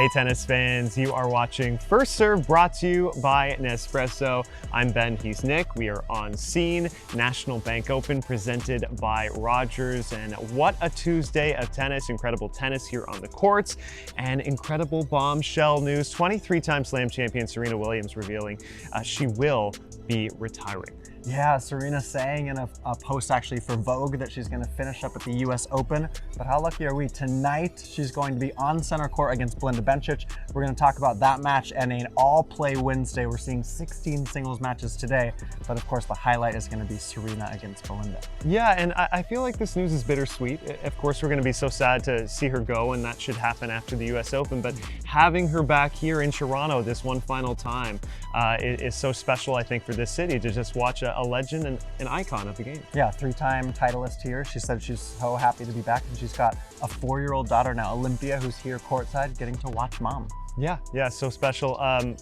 Hey tennis fans, you are watching First Serve, brought to you by Nespresso. I'm Ben, he's Nick. We are on scene. National Bank Open presented by Rogers. And what a Tuesday of tennis. Incredible tennis here on the courts and incredible bombshell news. 23-time Slam champion Serena Williams revealing she will be retiring. Yeah, Serena saying in a post actually for Vogue that she's going to finish up at the US Open. But how lucky are we? Tonight, she's going to be on center court against Belinda Bencic. We're going to talk about that match and an all-play Wednesday. We're seeing 16 singles matches today. But of course, the highlight is going to be Serena against Belinda. Yeah, and I feel like this news is bittersweet. Of course, we're going to be so sad to see her go, and that should happen after the US Open. But having her back here in Toronto this one final time is so special, I think, for this city to just watch a legend and an icon of the game. Yeah, three-time titleist here. She said she's so happy to be back, and she's got a 4-year-old daughter now, Olympia, who's here courtside getting to watch mom. Yeah, so special.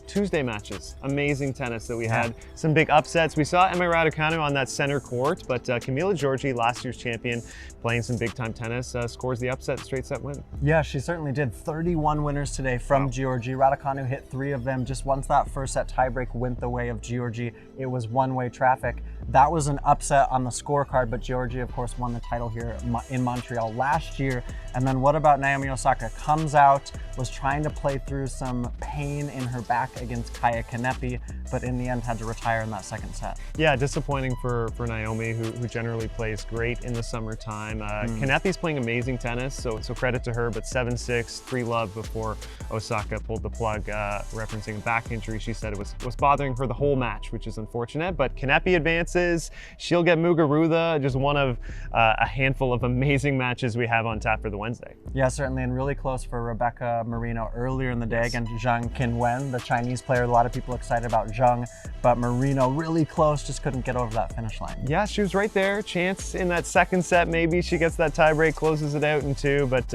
Tuesday matches, amazing tennis that we had. Some big upsets. We saw Emma Raducanu on that center court, but Camila Giorgi, last year's champion, playing some big-time tennis, scores the upset straight set win. Yeah, she certainly did. 31 winners today from Giorgi. Raducanu hit 3 of them. Just once that first set tiebreak went the way of Giorgi, it was one-way traffic. That was an upset on the scorecard, but Giorgi, of course, won the title here in Montreal last year. And then what about Naomi Osaka? Comes out, was trying to play through some pain in her back against Kaya Kanepi, but in the end had to retire in that second set. Yeah, disappointing for Naomi, who generally plays great in the summertime. Kanepi's playing amazing tennis, so credit to her, but 7-6, 3-love before Osaka pulled the plug, referencing a back injury. She said it was bothering her the whole match, which is unfortunate, but Kanepi advances. She'll get Muguruza, just one of a handful of amazing matches we have on tap for the Wednesday. Yeah, certainly, and really close for Rebecca Marino earlier in the day against Zhang Qinwen, the Chinese player. A lot of people excited about Zhang, but Marino really close, just couldn't get over that finish line. Yeah, she was right there. Chance in that second set, maybe she gets that tiebreak, closes it out in 2, but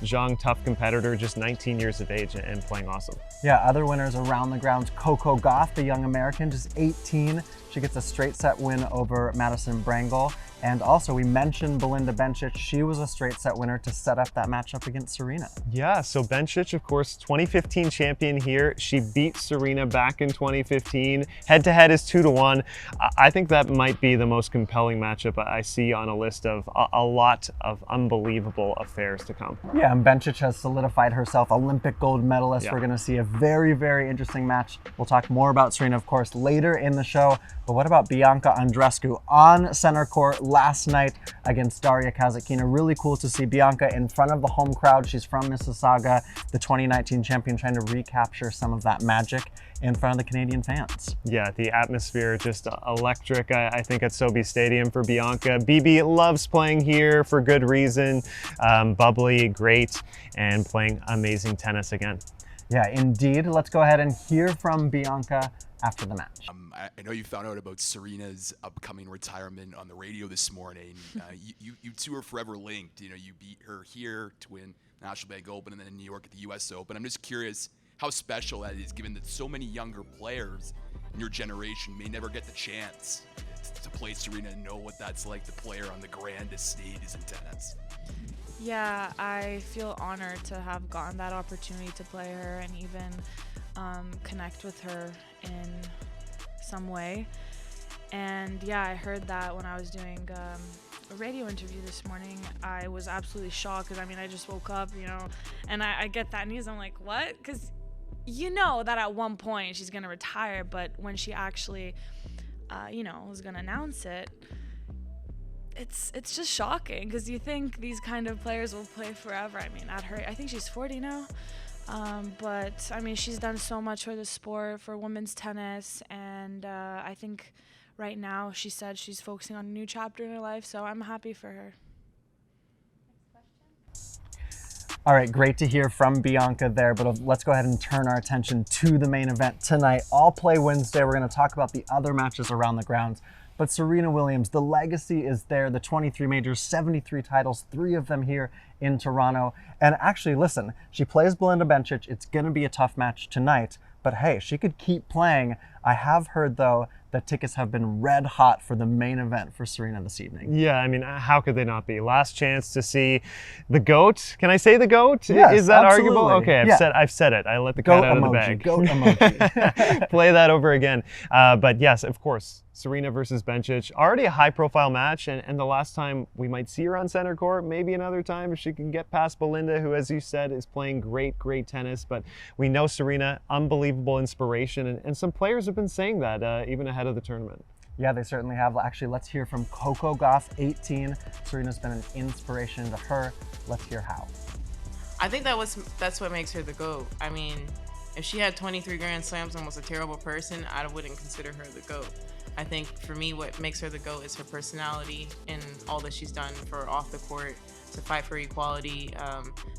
Zhang, tough competitor, just 19 years of age and playing awesome. Yeah, other winners around the grounds, Coco Gauff, the young American, just 18. She gets a straight set win over Madison Brangle. And also, we mentioned Belinda Bencic. She was a straight set winner to set up that matchup against Serena. Yeah, so Bencic, of course, 2015 champion here. She beat Serena back in 2015. Head-to-head is 2-1. I think that might be the most compelling matchup I see on a list of a lot of unbelievable affairs to come. Yeah, and Bencic has solidified herself Olympic gold medalist. Yeah. We're going to see a very, very interesting match. We'll talk more about Serena, of course, later in the show. But what about Bianca Andreescu on center court last night against Daria Kasatkina? Really cool to see Bianca in front of the home crowd. She's from Mississauga, the 2019 champion, trying to recapture some of that magic in front of the Canadian fans. Yeah, the atmosphere just electric, I think, at Sobeys Stadium for Bianca. BB loves playing here for good reason. Bubbly, great, and playing amazing tennis again. Yeah, indeed. Let's go ahead and hear from Bianca after the match. I know you found out about Serena's upcoming retirement on the radio this morning. You two are forever linked. You know, you beat her here to win National Bank Open and then in New York at the US Open. I'm just curious how special that is, given that so many younger players in your generation may never get the chance to play Serena and know what that's like to play her on the grandest stages in tennis. Yeah, I feel honored to have gotten that opportunity to play her and even connect with her in some way. And yeah, I heard that when I was doing a radio interview this morning. I was absolutely shocked because I just woke up, and I get that news. I'm like, what? Because you know that at one point she's gonna retire, but when she actually was gonna announce it, it's just shocking because you think these kind of players will play forever. At her, I think she's 40 now. But she's done so much for the sport, for women's tennis, and I think right now she said she's focusing on a new chapter in her life, so I'm happy for her. All right, great to hear from Bianca there, but let's go ahead and turn our attention to the main event tonight. All Play Wednesday, we're going to talk about the other matches around the grounds. But Serena Williams, the legacy is there, the 23 majors, 73 titles, 3 of them here in Toronto. And actually, listen, she plays Belinda Bencic. It's going to be a tough match tonight, but hey, she could keep playing. I have heard, though, the tickets have been red hot for the main event for Serena this evening. Yeah, I mean, how could they not be? Last chance to see the GOAT. Can I say the GOAT? Yes, Is that absolutely. arguable? Okay, I've said it. I let the cat out of the bag. Goat emoji. Play that over again. But yes, of course, Serena versus Bencic, already a high-profile match, and the last time we might see her on center court, maybe another time if she can get past Belinda, who, as you said, is playing great tennis. But we know Serena, unbelievable inspiration, and some players have been saying that even ahead of the tournament. Yeah, they certainly have. Actually, let's hear from Coco Gauff, 18. Serena's been an inspiration to her. Let's hear how. I think that's what makes her the GOAT. I mean, if she had 23 Grand Slams and was a terrible person, I wouldn't consider her the GOAT. I think for me, what makes her the GOAT is her personality and all that she's done for off the court, to fight for equality,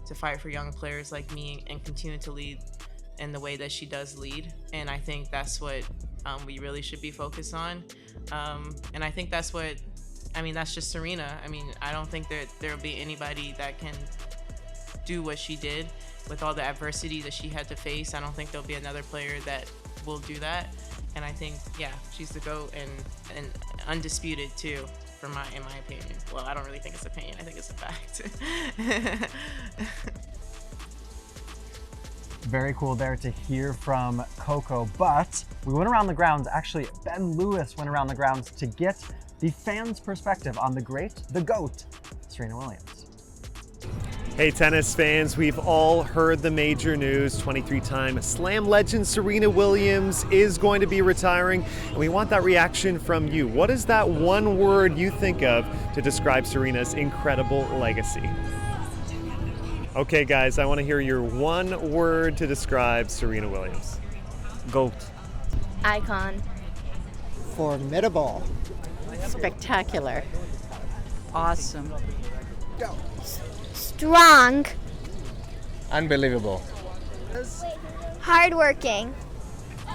to fight for young players like me, and continue to lead in the way that she does lead. And I think that's what we really should be focused on. And I think that's just Serena. I mean, I don't think that there'll be anybody that can do what she did with all the adversity that she had to face. I don't think there'll be another player that will do that. And I think, yeah, she's the GOAT and undisputed too, in my opinion. Well, I don't really think it's opinion. I think it's a fact. Very cool there to hear from Coco, but we went around the grounds. Actually, Ben Lewis went around the grounds to get the fans' perspective on the GOAT, Serena Williams. Hey tennis fans, we've all heard the major news. 23-time Slam legend Serena Williams is going to be retiring, and we want that reaction from you. What is that one word you think of to describe Serena's incredible legacy? Okay guys, I want to hear your one word to describe Serena Williams. GOAT. Icon. Formidable. Spectacular. Awesome. Strong. Unbelievable. Hardworking.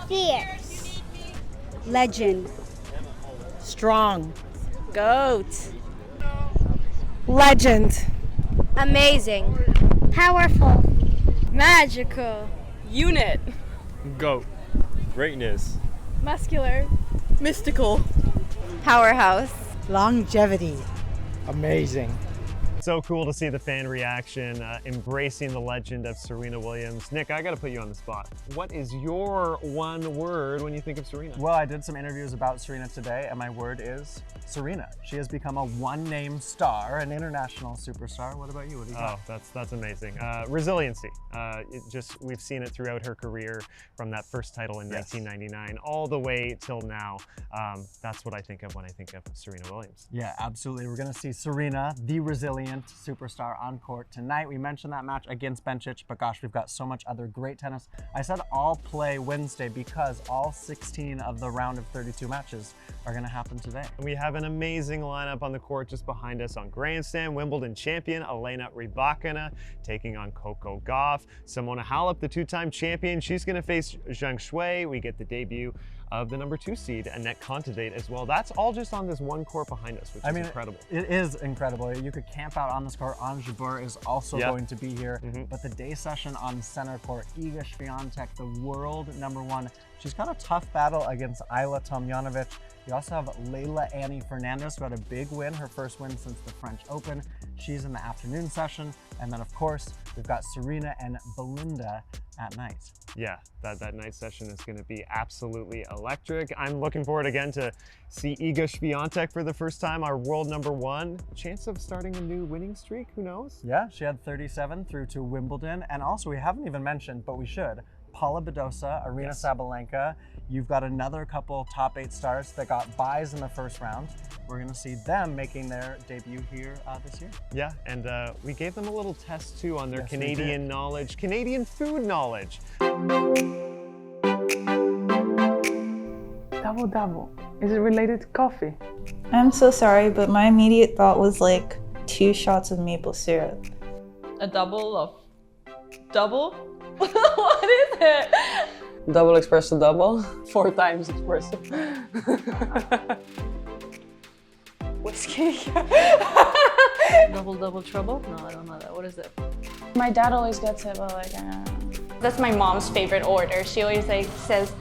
Fierce. Legend. Strong. GOAT. Legend. Amazing. Powerful. Magical. Unit. GOAT. Greatness. Muscular. Mystical. Powerhouse. Longevity. Amazing. So cool to see the fan reaction, embracing the legend of Serena Williams. Nick, I got to put you on the spot. What is your one word when you think of Serena? Well, I did some interviews about Serena today, and my word is Serena. She has become a one-name star, an international superstar. What about you? What do you got? Oh, that's amazing. Resiliency. We've seen it throughout her career, from that first title in 1999 all the way till now. That's what I think of when I think of Serena Williams. Yeah, absolutely. We're going to see Serena, the resilient superstar, on court tonight. We mentioned that match against Bencic, but gosh, we've got so much other great tennis. I said all play Wednesday because all 16 of the round of 32 matches are going to happen today. And we have an amazing lineup on the court just behind us. On grandstand, Wimbledon champion Elena Rybakina taking on Coco Gauff. Simona Halep, the two-time champion, she's going to face Zheng Shui. We get the debut of the #2 seed, Annette Kontaveit, as well. That's all just on this one court behind us, which is incredible. It is incredible. You could camp out on this court. Ange Jabeur is also going to be here. But the day session on center court, Iga Swiatek, the world #1, she's got a tough battle against Ayla Tomljanovic. You also have Leylah Annie Fernandez, who had a big win, her first win since the French Open. She's in the afternoon session. And then, of course, we've got Serena and Belinda at night. Yeah, that night session is going to be absolutely electric. I'm looking forward again to see Iga Swiatek for the first time, our world #1. Chance of starting a new winning streak, who knows? Yeah, she had 37 through to Wimbledon. And also, we haven't even mentioned, but we should, Paula Badosa, Arina Sabalenka. You've got another couple top 8 stars that got byes in the first round. We're going to see them making their debut here this year. Yeah, and we gave them a little test too on their Canadian knowledge, Canadian food knowledge. Double. Is it related to coffee? I'm so sorry, but my immediate thought was like 2 shots of maple syrup. A double of double? What is it? Double espresso double. 4 times espresso. Whiskey. Double trouble? No, I don't know that. What is it? My dad always gets it, but like, that's my mom's favorite order. She always like says,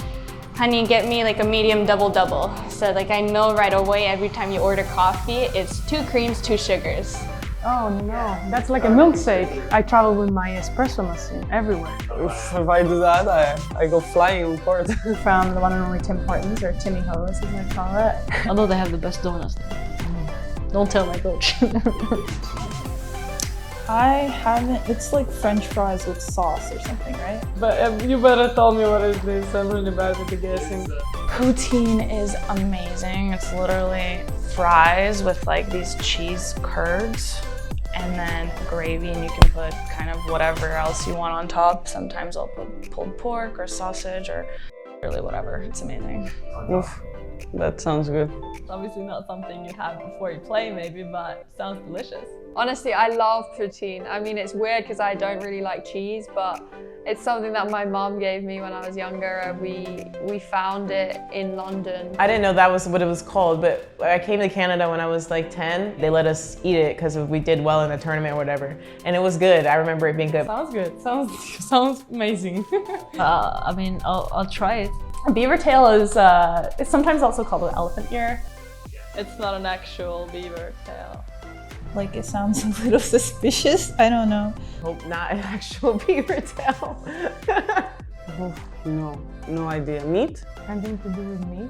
honey, get me like a medium double-double. So like I know right away every time you order coffee, it's 2 creams, 2 sugars. Oh no, that's like a milkshake. I travel with my espresso machine everywhere. If I do that, I go flying in port. From the one and only Tim Hortons, or Timmy Ho's as I call it. Although they have the best donuts there. Don't tell my coach. I haven't, it's like French fries with sauce or something, right? But you better tell me what is this. I'm really bad with the guessing. Poutine is amazing. It's literally fries with like these cheese curds and then gravy, and you can put kind of whatever else you want on top. Sometimes I'll put pulled pork or sausage or really whatever. It's amazing. Oof, that sounds good. It's obviously not something you'd have before you play maybe, but sounds delicious. Honestly, I love poutine. I mean, it's weird because I don't really like cheese, but it's something that my mom gave me when I was younger. We found it in London. I didn't know that was what it was called, but I came to Canada when I was like 10. They let us eat it because we did well in the tournament or whatever, and it was good. I remember it being good. Sounds good. Sounds amazing. I mean, I'll try it. Beaver tail is it's sometimes also called an elephant ear. It's not an actual beaver tail. Like, it sounds a little suspicious. I don't know. Hope not an actual beaver tail. Oh, no idea. Meat? Anything to do with meat?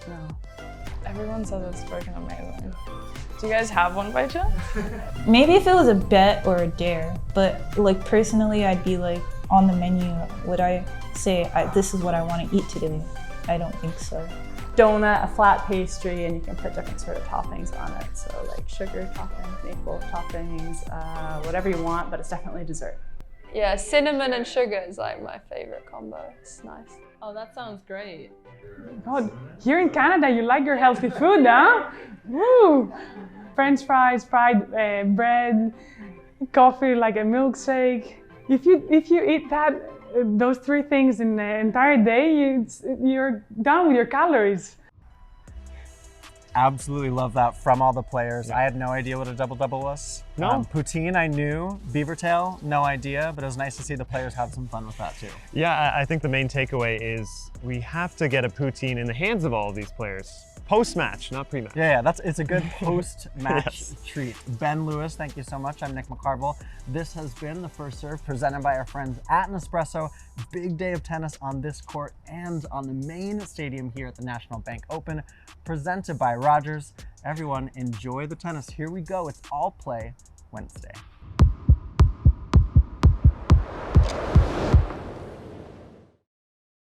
No. Everyone says it's freaking amazing. Do you guys have one by chance? Maybe if it was a bet or a dare, but like personally, I'd be like, on the menu, would I say, this is what I want to eat today? I don't think so. Donut, a flat pastry, and you can put different sort of toppings on it. So like sugar toppings, maple toppings, whatever you want, but it's definitely dessert. Yeah, cinnamon and sugar is like my favorite combo. It's nice. Oh, that sounds great. God, here in Canada, you like your healthy food, huh? Woo! French fries, fried bread, coffee, like a milkshake. If you eat those 3 things in the entire day, you're done with your calories. Absolutely love that from all the players. I had no idea what a double-double was. No. Poutine, I knew. Beaver tail, no idea, but it was nice to see the players have some fun with that too. Yeah, I think the main takeaway is we have to get a poutine in the hands of all of these players. Post-match, not pre-match. Yeah, it's a good post-match Yes. treat. Ben Lewis, thank you so much. I'm Nick McCarville. This has been The First Serve, presented by our friends at Nespresso. Big day of tennis on this court and on the main stadium here at the National Bank Open, presented by Rogers. Everyone, enjoy the tennis. Here we go. It's all play Wednesday.